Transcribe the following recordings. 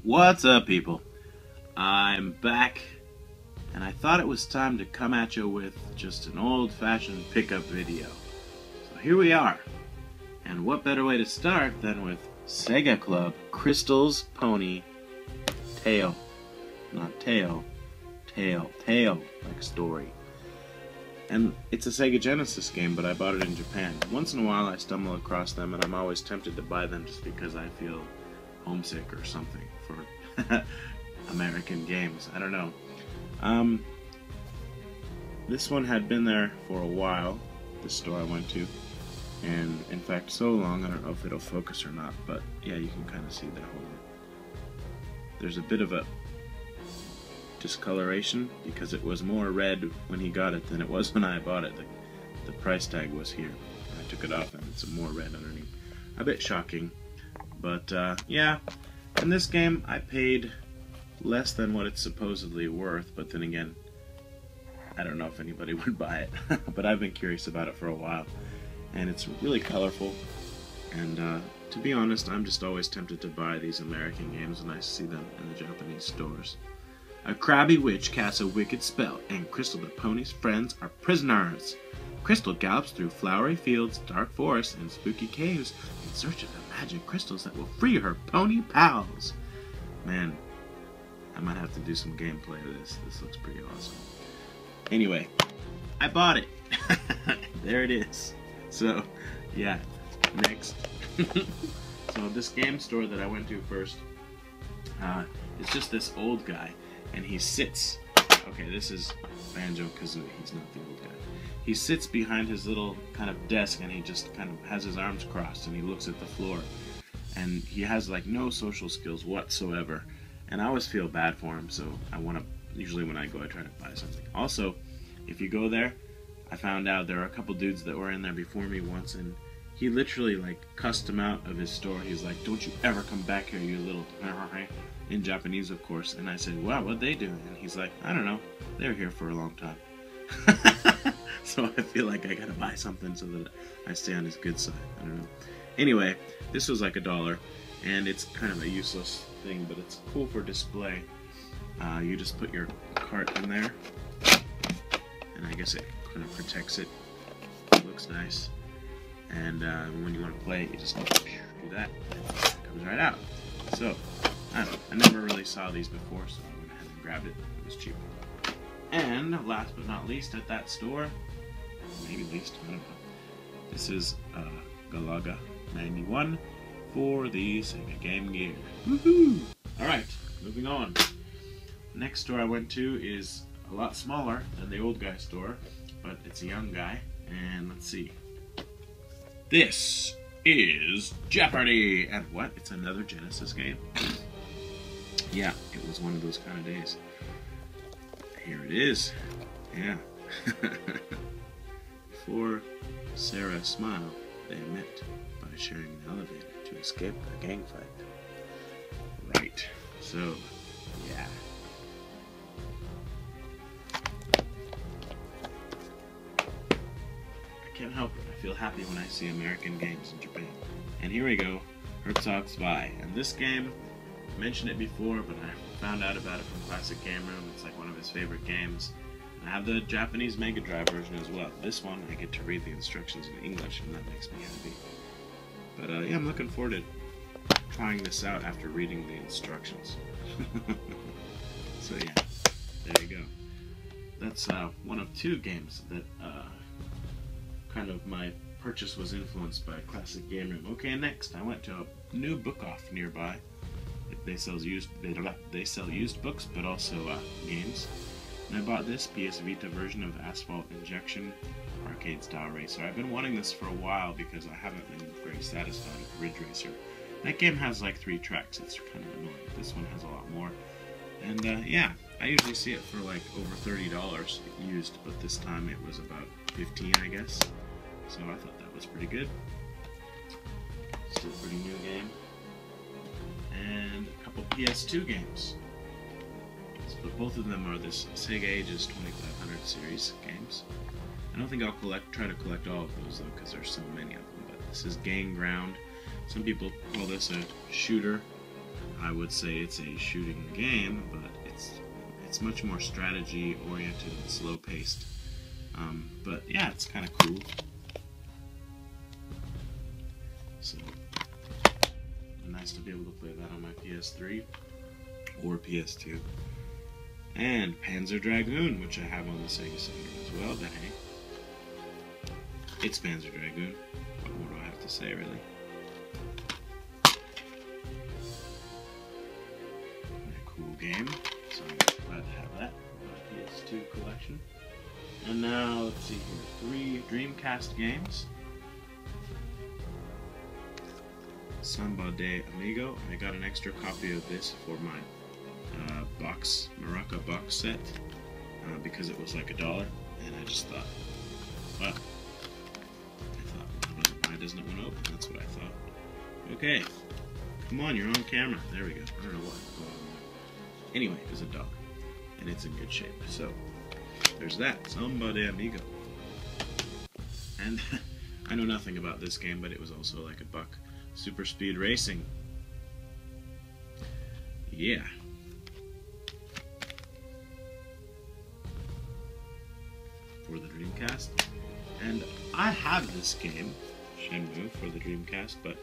What's up, people? I'm back, and I thought it was time to come at you with just an old-fashioned pickup video. So here we are, and what better way to start than with Sega Club Crystal's Pony Tail. Not tail, tail, like story. And it's a Sega Genesis game, but I bought it in Japan. Once in a while I stumble across them, and I'm always tempted to buy them just because I feel homesick or something for American games. I don't know. This one had been there for a while, this store I went to, and in fact so long, I don't know if it'll focus or not, but yeah, you can kind of see there. Hold on. There's a bit of a discoloration because it was more red when he got it than it was when I bought it. The price tag was here. I took it off and it's more red underneath. A bit shocking, but yeah. In this game I paid less than what it's supposedly worth, but then again, I don't know if anybody would buy it. But I've been curious about it for a while, and it's really colorful, and to be honest, I'm just always tempted to buy these American games when I see them in the Japanese stores. A crabby witch casts a wicked spell, and Crystal the pony's friends are prisoners. Crystal gallops through flowery fields, dark forests, and spooky caves in search of the magic crystals that will free her pony pals. Man, I might have to do some gameplay of this. This looks pretty awesome. Anyway, I bought it. There it is. So, yeah, next. So this game store that I went to first, it's just this old guy, and he sits. Okay, this is Banjo-Kazooie. He's not the old guy. He sits behind his little kind of desk, and he just kind of has his arms crossed, and he looks at the floor. And he has like no social skills whatsoever. And I always feel bad for him, so I want to, usually when I go, I try to buy something. Also, if you go there, I found out there are a couple dudes that were in there before me once, and he literally like cussed him out of his store. He's like, "Don't you ever come back here, you little," in Japanese, of course. And I said, "Wow, what'd they do?" And he's like, "I don't know. They were here for a long time." So I feel like I gotta buy something so that I stay on his good side. I don't know. Anyway, this was like $1, and it's kind of a useless thing, but it's cool for display. You just put your cart in there, and I guess it kind of protects it. It looks nice. And when you want to play it, you just do that, and it comes right out. So, I don't know. I never really saw these before, so I went ahead and grabbed it. It was cheap. And last but not least, at that store, maybe least, I don't know. This is Galaga 91 for the Sega Game Gear. Woohoo! Alright, moving on. The next store I went to is a lot smaller than the old guy store, but it's a young guy. And let's see. This is Jeopardy! And what? It's another Genesis game? Yeah, it was one of those kind of days. Here it is. Yeah. Before Sarah smiled, they met by sharing an elevator to escape a gang fight. Right. So, yeah. I can't help it. I feel happy when I see American games in Japan. And here we go. Herzog Spy. And this game, I mentioned it before, but I found out about it from Classic Game Room. It's like one of his favorite games. I have the Japanese Mega Drive version as well. This one, I get to read the instructions in English, and that makes me happy. But yeah, I'm looking forward to trying this out after reading the instructions. So yeah, there you go. That's one of two games that kind of my purchase was influenced by Classic Game Room. Okay, next, I went to a new book off nearby. They sell used books, but also games. And I bought this PS Vita version of Asphalt Injection arcade style racer. I've been wanting this for a while because I haven't been very satisfied with Ridge Racer. That game has like 3 tracks. It's kind of annoying. This one has a lot more. And yeah, I usually see it for like over $30 used, but this time it was about 15, I guess. So I thought that was pretty good. Still a pretty new game. And a couple PS2 games. But both of them are this Sega Ages 2500 series games. I don't think I'll try to collect all of those though, because there's so many of them. But this is Gang Ground. Some people call this a shooter. I would say it's a shooting game, but it's much more strategy oriented and slow paced. But yeah, it's kind of cool. So nice to be able to play that on my PS3 or PS2. And Panzer Dragoon, which I have on the Sega Center as well. But hey, it's Panzer Dragoon. What more do I have to say, really? A cool game. So I'm glad to have that for my PS2 collection. And now, let's see here, 3 Dreamcast games. Samba de Amigo. I got an extra copy of this for my Maraca box set because it was like $1, and I just thought, well, why doesn't it want to open? That's what I thought. Okay, come on, you're on camera. There we go. I don't know what. Anyway, it was $1, and it's in good shape. So there's that, Samba de Amigo. And I know nothing about this game, but it was also like $1. Super Speed Racing. Yeah. For the Dreamcast. And I have this game, Shenmue, for the Dreamcast, but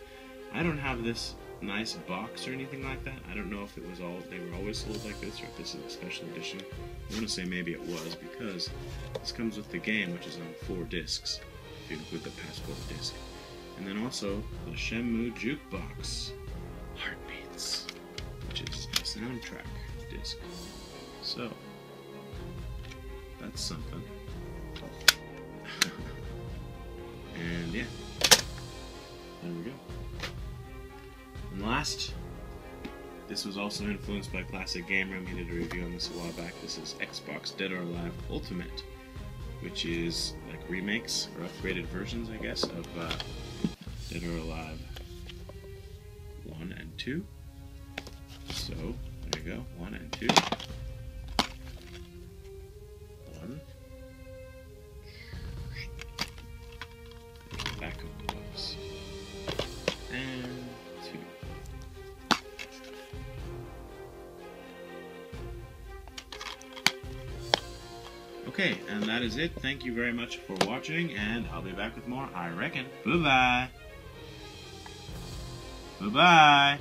I don't have this nice box or anything like that. I don't know if it was they were always sold like this, or if this is a special edition. I want to say maybe it was, because this comes with the game, which is on 4 discs, if you include the passport disc. And then also the Shenmue Jukebox Heartbeats, which is a soundtrack disc. So that's something. And yeah, there we go. And last, this was also influenced by Classic Game Room. He did a review on this a while back. This is Xbox Dead or Alive Ultimate, which is like remakes or upgraded versions, I guess, of Dead or Alive 1 and 2. So, there you go, 1 and 2. 1. Back of the box. And 2. Okay, and that is it. Thank you very much for watching, and I'll be back with more, I reckon. Bye-bye. Bye-bye.